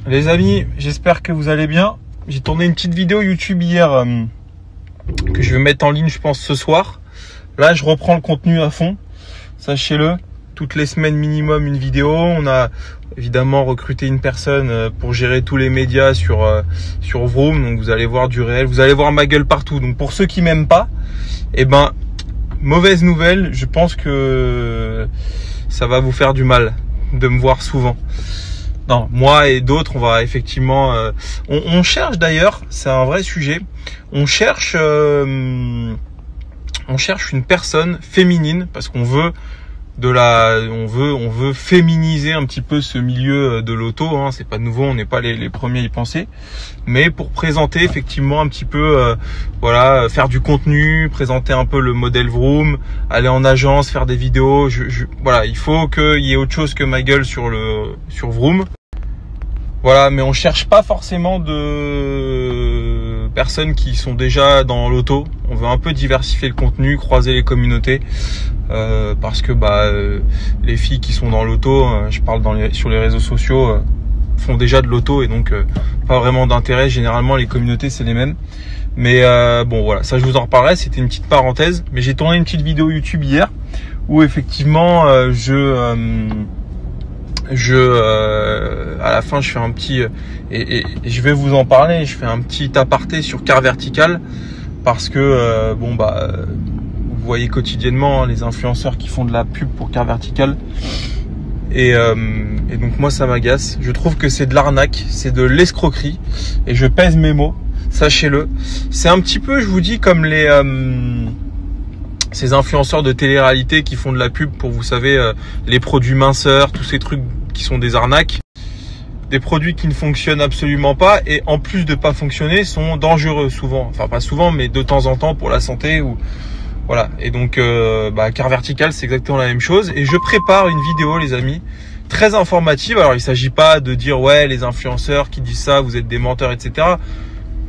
Les amis, j'espère que vous allez bien. J'ai tourné une petite vidéo YouTube hier que je vais mettre en ligne, je pense, ce soir. Là, je reprends le contenu à fond. Sachez-le, toutes les semaines minimum une vidéo. On a évidemment recruté une personne pour gérer tous les médias sur Vroom. Donc vous allez voir du réel, vous allez voir ma gueule partout. Donc pour ceux qui m'aiment pas, eh ben, mauvaise nouvelle, je pense que ça va vous faire du mal de me voir souvent. Non, moi et d'autres, on va effectivement... on cherche d'ailleurs, c'est un vrai sujet, on cherche une personne féminine parce qu'on veut on veut féminiser un petit peu ce milieu de l'auto. Hein, c'est pas nouveau, on n'est pas les premiers à y penser, mais pour présenter effectivement un petit peu, voilà, faire du contenu, présenter un peu le modèle Vroom, aller en agence, faire des vidéos. Voilà, il faut qu'il y ait autre chose que ma gueule sur Vroom. Voilà, mais on cherche pas forcément de personnes qui sont déjà dans l'auto. On veut un peu diversifier le contenu, croiser les communautés, parce que les filles qui sont dans l'auto, je parle sur les réseaux sociaux, font déjà de l'auto et donc pas vraiment d'intérêt. Généralement, les communautés c'est les mêmes. Mais bon, voilà, ça je vous en reparlerai. C'était une petite parenthèse. Mais j'ai tourné une petite vidéo YouTube hier où effectivement à la fin je fais un petit et je vais vous en parler, je fais un petit aparté sur Car Vertical parce que vous voyez quotidiennement les influenceurs qui font de la pub pour Car Vertical et donc moi ça m'agace. Je trouve que c'est de l'arnaque, c'est de l'escroquerie et je pèse mes mots, sachez-le. C'est un petit peu, je vous dis, comme ces influenceurs de télé-réalité qui font de la pub pour, vous savez, les produits minceurs, tous ces trucs qui sont des arnaques, des produits qui ne fonctionnent absolument pas et en plus de pas fonctionner sont dangereux souvent, enfin pas souvent mais de temps en temps pour la santé ou voilà. Et donc Car Vertical c'est exactement la même chose et je prépare une vidéo, les amis, très informative. Alors il s'agit pas de dire ouais les influenceurs qui disent ça vous êtes des menteurs, etc.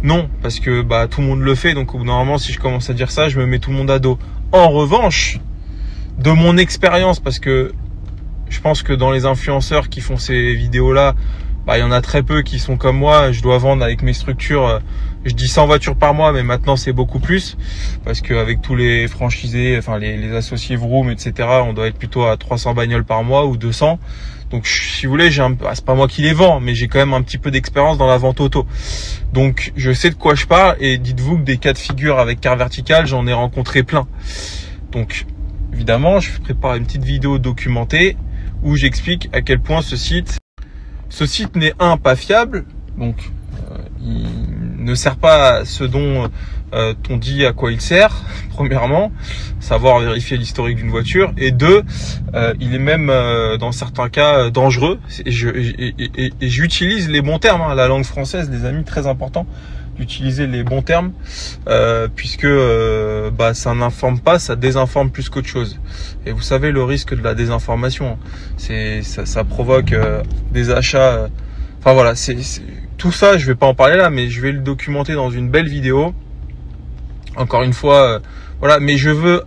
Non, parce que tout le monde le fait, donc au bout d'un moment si je commence à dire ça je me mets tout le monde à dos. En revanche, de mon expérience, parce que je pense que dans les influenceurs qui font ces vidéos-là, il y en a très peu qui sont comme moi. Je dois vendre avec mes structures, je dis 100 voitures par mois, mais maintenant c'est beaucoup plus. Parce qu'avec tous les franchisés, enfin les associés Vroom, etc., on doit être plutôt à 300 bagnoles par mois ou 200. Donc si vous voulez, c'est pas moi qui les vends, mais j'ai quand même un petit peu d'expérience dans la vente auto. Donc je sais de quoi je parle et dites-vous que des cas de figure avec Car Vertical, j'en ai rencontré plein. Donc évidemment, je prépare une petite vidéo documentée où j'explique à quel point ce site n'est pas fiable, donc il ne sert pas à ce dont on dit à quoi il sert, premièrement, savoir vérifier l'historique d'une voiture, et deux, il est même dans certains cas dangereux, et j'utilise les bons termes, hein, la langue française, les amis, très important d'utiliser les bons termes, puisque ça n'informe pas, ça désinforme plus qu'autre chose. Et vous savez le risque de la désinformation, ça provoque des achats, enfin voilà, tout ça je vais pas en parler là, mais je vais le documenter dans une belle vidéo. Encore une fois, voilà, mais je veux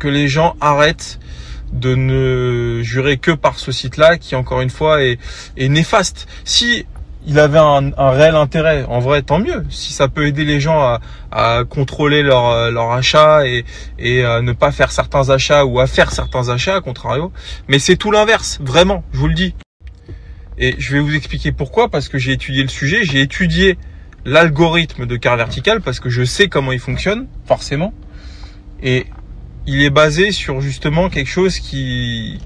que les gens arrêtent de ne jurer que par ce site-là, qui encore une fois est néfaste. Si il avait un réel intérêt, en vrai, tant mieux. Si ça peut aider les gens à contrôler leur achat et à ne pas faire certains achats ou à faire certains achats, à contrario. Mais c'est tout l'inverse, vraiment, je vous le dis. Et je vais vous expliquer pourquoi, parce que j'ai étudié le sujet, j'ai étudié l'algorithme de Car Vertical, parce que je sais comment il fonctionne, forcément. Et il est basé sur justement quelque chose qui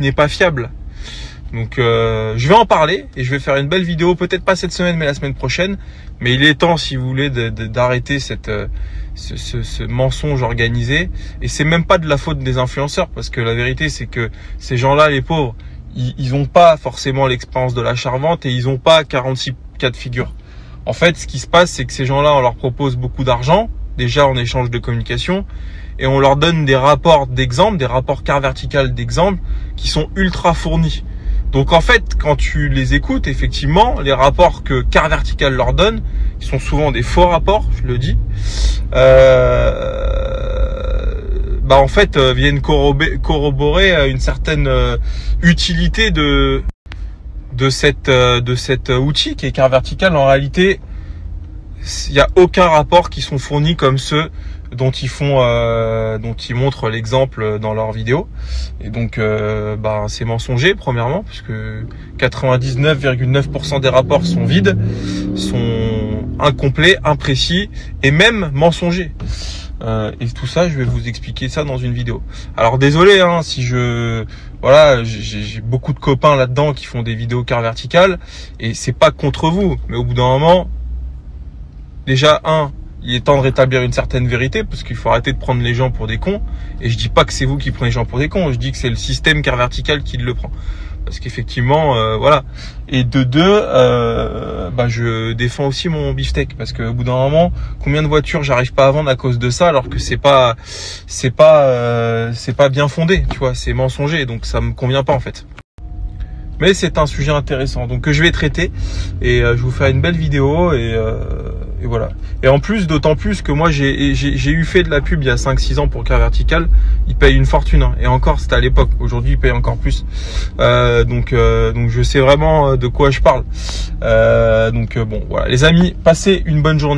n'est pas fiable. Donc je vais en parler et je vais faire une belle vidéo, peut-être pas cette semaine mais la semaine prochaine. Mais il est temps, si vous voulez, d'arrêter ce mensonge organisé. Et c'est même pas de la faute des influenceurs, parce que la vérité c'est que ces gens-là, les pauvres, ils ont pas forcément l'expérience de l'achat-revente et ils ont pas 46 cas de figure. En fait, ce qui se passe, c'est que ces gens-là, on leur propose beaucoup d'argent, déjà en échange de communication, et on leur donne des rapports d'exemple, des rapports Car Vertical d'exemple, qui sont ultra fournis. Donc en fait, quand tu les écoutes, effectivement, les rapports que Car Vertical leur donne, qui sont souvent des faux rapports, je le dis, en fait viennent corroborer une certaine utilité de de cet outil qui est Car Vertical. En réalité, il n'y a aucun rapport qui sont fournis comme ceux dont ils montrent l'exemple dans leurs vidéos. Et donc, c'est mensonger premièrement, puisque 99,9% des rapports sont vides, sont incomplets, imprécis et même mensongers. Et tout ça, je vais vous expliquer ça dans une vidéo. Alors désolé, hein, si j'ai beaucoup de copains là-dedans qui font des vidéos Car Vertical, et c'est pas contre vous, mais au bout d'un moment, déjà il est temps de rétablir une certaine vérité, parce qu'il faut arrêter de prendre les gens pour des cons. Et je dis pas que c'est vous qui prenez les gens pour des cons, je dis que c'est le système Car Vertical qui le prend. Parce qu'effectivement, voilà. Et de deux, je défends aussi mon beefsteak, parce qu'au bout d'un moment, combien de voitures j'arrive pas à vendre à cause de ça, alors que c'est pas bien fondé, tu vois, c'est mensonger, donc ça me convient pas en fait. Mais c'est un sujet intéressant, donc que je vais traiter, et je vous ferai une belle vidéo, et voilà. Et en plus, d'autant plus que moi j'ai eu fait de la pub il y a 5-6 ans pour Car Vertical, ils payent une fortune, hein. Et encore c'était à l'époque, aujourd'hui ils payent encore plus. Donc je sais vraiment de quoi je parle. Bon voilà les amis, passez une bonne journée.